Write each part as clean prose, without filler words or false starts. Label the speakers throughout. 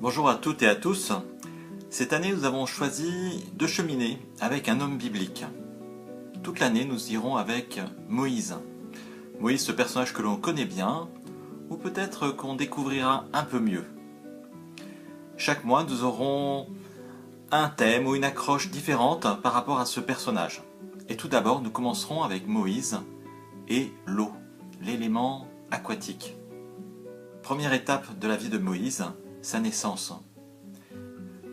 Speaker 1: Bonjour à toutes et à tous. Cette année, nous avons choisi de cheminer avec un homme biblique. Toute l'année, nous irons avec Moïse. Moïse, ce personnage que l'on connaît bien, ou peut-être qu'on découvrira un peu mieux. Chaque mois, nous aurons un thème ou une accroche différente par rapport à ce personnage. Et tout d'abord, nous commencerons avec Moïse et l'eau, l'élément aquatique. Première étape de la vie de Moïse, sa naissance.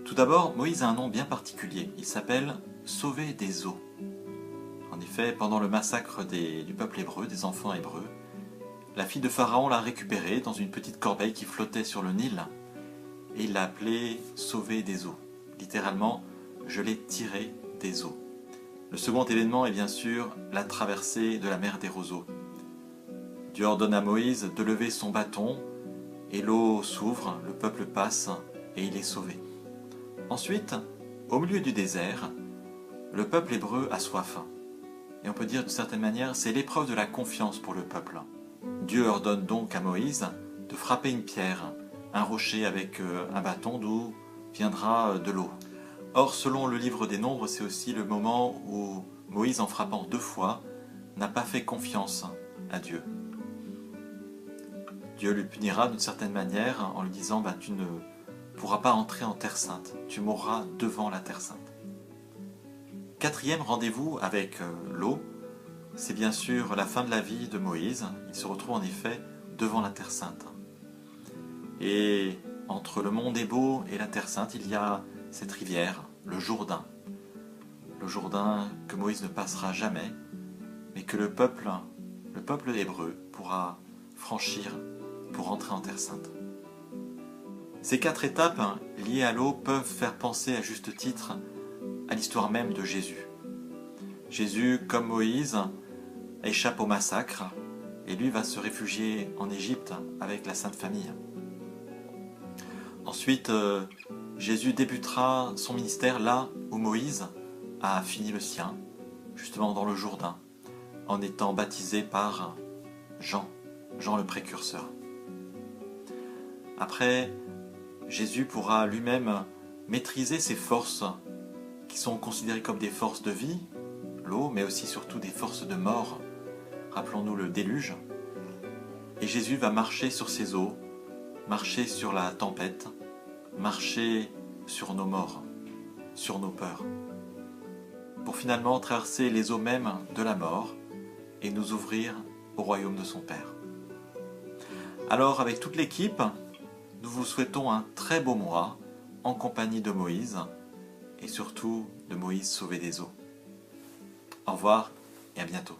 Speaker 1: Tout d'abord, Moïse a un nom bien particulier. Il s'appelle « Sauvé des eaux ». En effet, pendant le massacre du peuple hébreu, des enfants hébreux, la fille de Pharaon l'a récupéré dans une petite corbeille qui flottait sur le Nil et il l'a appelé « Sauvé des eaux ». Littéralement, je l'ai tiré des eaux. Le second événement est bien sûr la traversée de la mer des roseaux. Dieu ordonne à Moïse de lever son bâton et l'eau s'ouvre, le peuple passe et il est sauvé. Ensuite, au milieu du désert, le peuple hébreu a soif. Et on peut dire d'une certaine manière, c'est l'épreuve de la confiance pour le peuple. Dieu ordonne donc à Moïse de frapper une pierre, un rocher avec un bâton d'où viendra de l'eau. Or, selon le livre des Nombres, c'est aussi le moment où Moïse, en frappant 2 fois, n'a pas fait confiance à Dieu. Dieu lui punira d'une certaine manière en lui disant « Tu ne pourras pas entrer en Terre Sainte, tu mourras devant la Terre Sainte ». 4e rendez-vous avec l'eau, c'est bien sûr la fin de la vie de Moïse. Il se retrouve en effet devant la Terre Sainte. Et entre le mont Nebo et la Terre Sainte, il y a cette rivière, le Jourdain. Le Jourdain que Moïse ne passera jamais, mais que le peuple hébreu pourra franchir pour entrer en Terre Sainte. Ces 4 étapes liées à l'eau peuvent faire penser à juste titre à l'histoire même de Jésus. Jésus, comme Moïse, échappe au massacre et lui va se réfugier en Égypte avec la Sainte Famille. Ensuite, Jésus débutera son ministère là où Moïse a fini le sien, justement dans le Jourdain, en étant baptisé par Jean le précurseur. Après, Jésus pourra lui-même maîtriser ses forces qui sont considérées comme des forces de vie, l'eau, mais aussi surtout des forces de mort. Rappelons-nous le déluge. Et Jésus va marcher sur ces eaux, marcher sur la tempête, marcher sur nos morts, sur nos peurs, pour finalement traverser les eaux mêmes de la mort et nous ouvrir au royaume de son Père. Alors, avec toute l'équipe, nous vous souhaitons un très beau mois en compagnie de Moïse et surtout de Moïse sauvé des eaux. Au revoir et à bientôt.